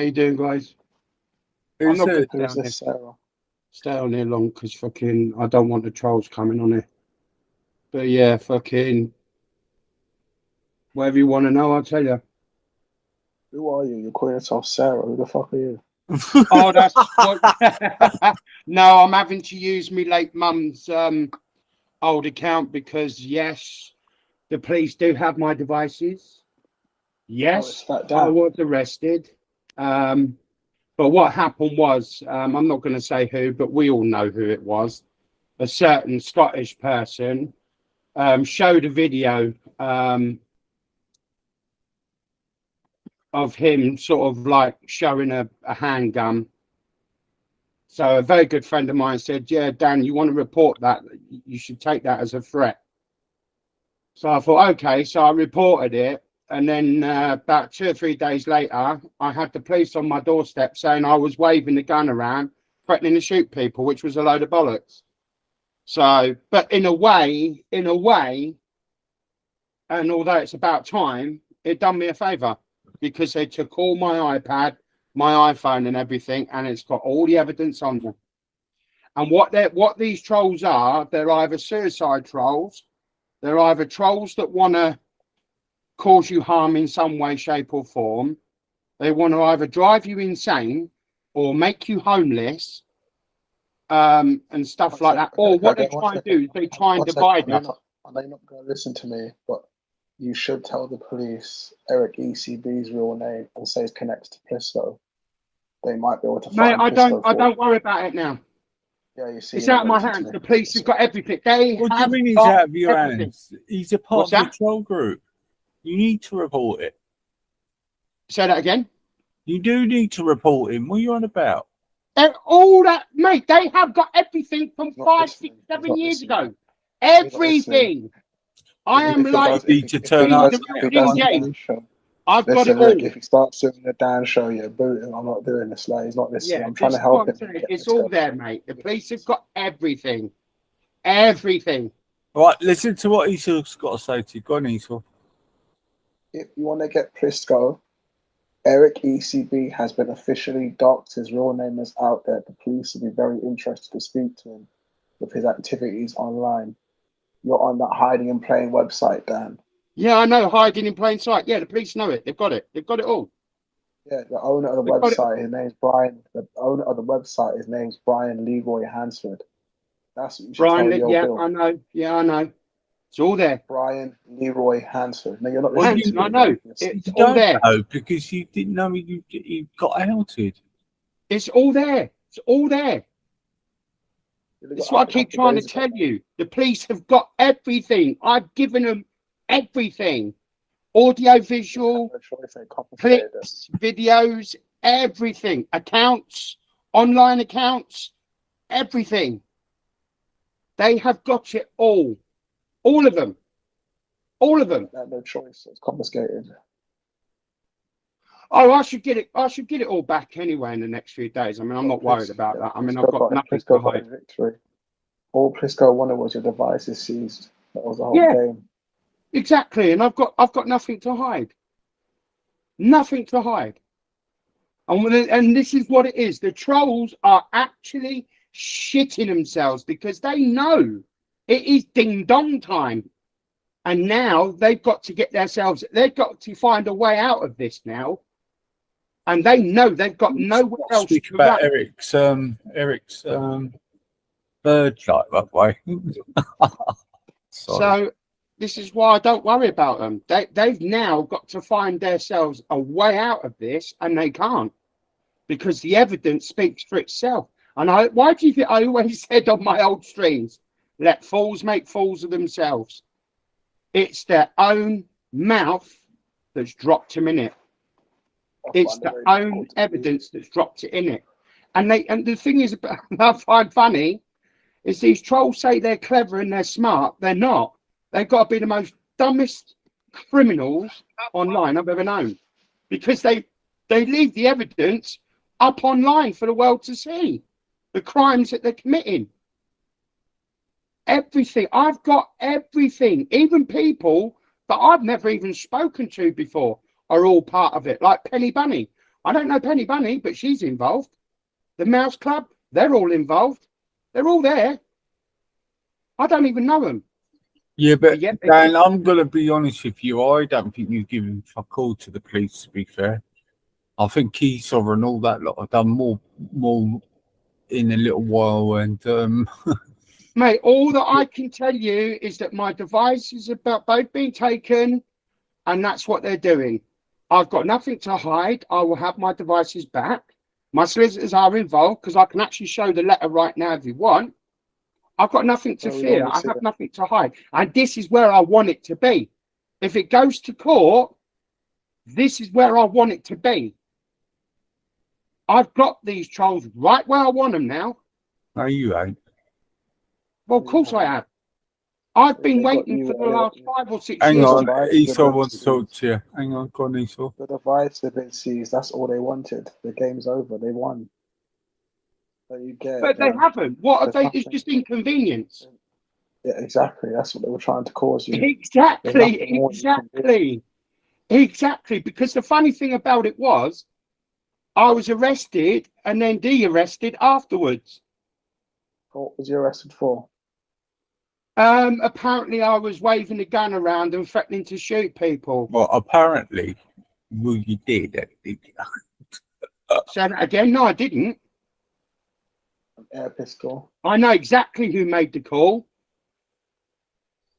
you doing, guys? I'm Who's not going it? to Who's this, Sarah? stay on here long because fucking I don't want the trolls coming on here. But yeah, fucking whatever you want to know, I'll tell you. Who are you? You're calling yourself Sarah. Who the fuck are you? Oh, that's what. No, I'm having to use me late mum's old account because yes, the police do have my devices. Oh, it's Yes, Fat I Dan. was arrested. But what happened was, I'm not going to say who, but we all know who it was. A certain Scottish person showed a video of him sort of like showing a handgun. So a very good friend of mine said, yeah, Dan, you want to report that? You should take that as a threat. So I thought, okay, so I reported it. And then about 2 or 3 days later, I had the police on my doorstep saying I was waving the gun around, threatening to shoot people, which was a load of bollocks. So, but in a way, and although it's about time, it done me a favour because they took all my iPad, my iPhone and everything, and it's got all the evidence on them. And what these trolls are, they're either suicide trolls, they're either trolls that want to cause you harm in some way, shape or form. They want to either drive you insane or make you homeless and stuff like that. Or what they try and do is they try and divide us. I know you're not going to listen to me, but you should tell the police Eric ECB's real name and say it connects to Plisco. They might be able to find Mate, I don't worry about it now. Yeah, you see, it's out of my hands. The police have got everything. They What do you have mean he's got out of your everything. hands? He's a part What's of the that? troll group. You need to report it. Say that again. You do need to report him. What are you on about? All that, mate. They have got everything from He's not 5, listening. 6, He's 7 not years listening. ago. Everything. I am If he like does- Need if to he- turn if he up. does- if he King does the James. Dan show, I've got listen, it all. Rick, if he starts doing the Dan show, you're booting. I'm not doing this. Like, he's not listening. Yeah, I'm trying this to is what help I'm him. saying. get It's this all going. there, mate. The police have got everything. Everything. Right, listen to what Esau's got to say to you. Go on, Esau. If you want to get Plisco, Eric ECB has been officially doxed. His real name is out there. The police will be very interested to speak to him with his activities online. You're on that hiding and playing website, Dan. Yeah, I know. Hiding in plain sight. Yeah, the police know it. They've got it. They've got it all. Yeah, the owner of the They've got it. website, his name's Brian. The owner of the website, his name's Brian Leroy Hansford. That's what you should Brian, tell your yeah, Bill. I know. Yeah, I know. It's all there. Brian Leroy Hansford. No, you're not Well, listening I to know. me. It's You all don't there. know because you didn't know you got outed. It's all there. It's all there. It's what I keep trying to tell you. The police have got everything. I've given them everything. Audio, visual, clips, videos, everything. Accounts, online accounts, everything. They have got it all. All of them. All of them. They have no choice. It's confiscated. Oh, I should get it. I should get it all back anyway in the next few days. I mean, I'm not worried about that. I mean, I've got nothing to hide. Victory. All Plisco wanted was your devices seized. That was the whole game. Exactly, and I've got nothing to hide. Nothing to hide. And this is what it is. The trolls are actually shitting themselves because they know it is ding dong time. And now they've got to get themselves, they've got to find a way out of this now. And they know they've got nowhere else to Speak about run. Eric's bird like that way. So this is why I don't worry about them. They've now got to find themselves a way out of this, and they can't because the evidence speaks for itself. And why do you think I always said on my old streams, let fools make fools of themselves? It's their own mouth that's dropped them in it. It's their own evidence that's dropped it in it. And the thing is, I find funny, is these trolls say they're clever and they're smart. They're not. They've got to be the most dumbest criminals online I've ever known, because they leave the evidence up online for the world to see, the crimes that they're committing. Everything. I've got everything. Even people that I've never even spoken to before are all part of it. Like Penny Bunny. I don't know Penny Bunny, but she's involved. The Mouse Club, they're all involved. They're all there. I don't even know them. Yeah, but Yeah, Dan, I'm gonna be honest with you. I don't think you've given fuck all to the police. To be fair, I think Keysor and all that lot have done more in a little while. And mate, all that I can tell you is that my devices are both being taken, and that's what they're doing. I've got nothing to hide. I will have my devices back. My solicitors are involved because I can actually show the letter right now if you want. I've got nothing to fear. I have nothing to hide. And this is where I want it to be. If it goes to court, this is where I want it to be. I've got these trolls right where I want them now. no, you ain't. Well, of course I have. I've been waiting for the last 5 or 6 Hang years. on, Esau wants to talk to you. Hang on, go on, Esau. The device have been seized. That's all they wanted. The game's over. They won. So you get. But they haven't. What have they? It's just inconvenience. Yeah, exactly. That's what they were trying to cause you. Exactly. Because the funny thing about it was, I was arrested and then de-arrested afterwards. What was you arrested for? Apparently I was waving a gun around and threatening to shoot people. Well, apparently, well, you did. Did you? Say that again? No, I didn't. An air pistol. I know exactly who made the call.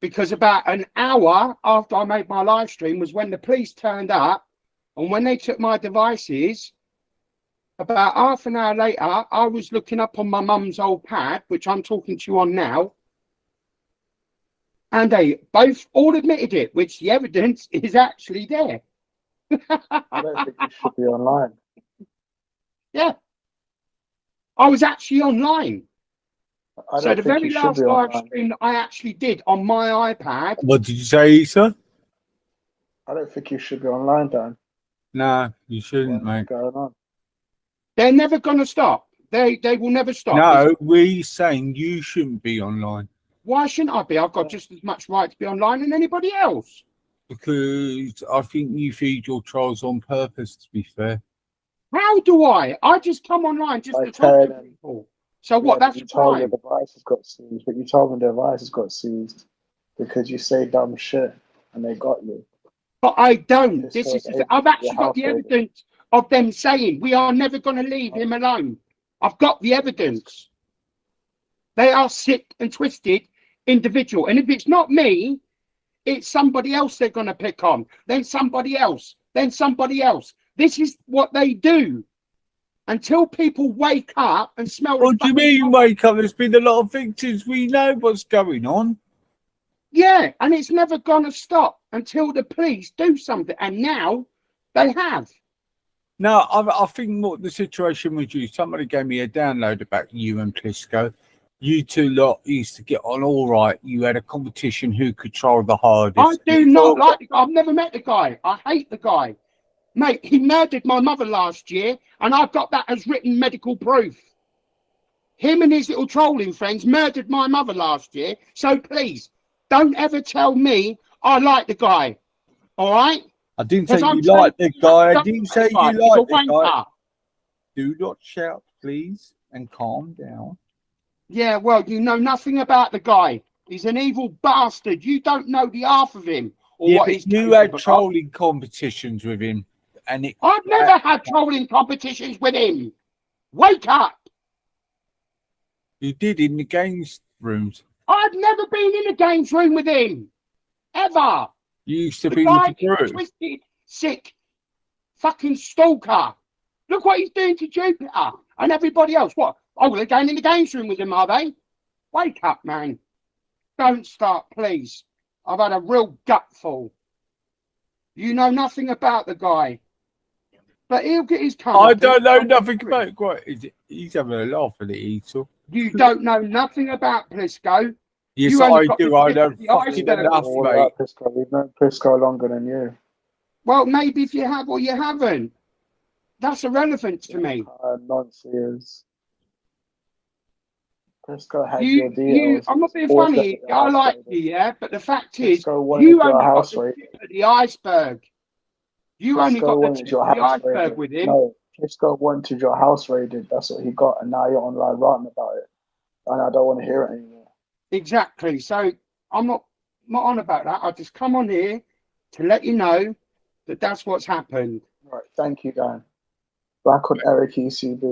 Because about an hour after I made my live stream was when the police turned up, and when they took my devices, about half an hour later, I was looking up on my mum's old pad, which I'm talking to you on now, and they both all admitted it, which the evidence is actually there. I don't think you should be online. Yeah. I was actually online. So the very last live stream that I actually did on my iPad. What did you say, Issa? I don't think you should be online, Dan. No, you shouldn't, mate. What's going on? They're never going to stop. They will never stop. No, we're saying you shouldn't be online. Why shouldn't I be? I've got just as much right to be online than anybody else. Because I think you feed your trolls on purpose, to be fair. How do I? I just come online just to talk to people. So what? That's you told me the device has got seized, but you told me the device has got seized because you say dumb shit and they got you. But I don't. I've actually got the evidence of them saying we are never going to leave him alone. I've got the evidence. They are sick and twisted individual. And if it's not me, it's somebody else they're going to pick on. Then somebody else. Then somebody else. This is what they do. Until people wake up and smell. What do you mean wake up? There's been a lot of victims. We know what's going on. Yeah, and it's never going to stop until the police do something. And now they have. No, I think what the situation with you, somebody gave me a download about you and Plisco. You two lot used to get on all right. You had a competition who could troll the hardest. I do not like the guy. I've never met the guy. I hate the guy. Mate, he murdered my mother last year, and I've got that as written medical proof. Him and his little trolling friends murdered my mother last year. So please, don't ever tell me I like the guy. All right? I didn't say you like the guy. I didn't say you like the guy. Do not shout, please, and calm down. Yeah, well, you know nothing about the guy. He's an evil bastard. You don't know the half of him. Or what he's you had trolling competitions with him. And I've never had trolling competitions with him. Wake up. You did in the games rooms. I've never been in a games room with him. Ever. You used to be with the group. Twisted, sick, fucking stalker. Look what he's doing to Jupiter and everybody else. What? Oh, they're going in the games room with him, are they? Wake up, man. Don't start, please. I've had a real gutful. You know nothing about the guy. But he'll get his time. I don't know nothing about it. What is it? He's having a laugh at it, Esau. You don't know nothing about Plisco. Yes, I do. I know fucking enough, mate. We've known Plisco longer than you. Well, maybe if you have or you haven't. That's irrelevant to me. Noncesense. Plisco had your deals. I'm not being funny. I like you, yeah? But the fact is, you only got the tip of the iceberg. You only Frisco got the wanted tip your of the house iceberg raided. with him. No, Frisco wanted your house raided. That's what he got, and now you're online ranting about it, and I don't want to hear it anymore. Exactly. So I'm not on about that. I just come on here to let you know that that's what's happened. Right, thank you, Dan. Back on Eric ECB.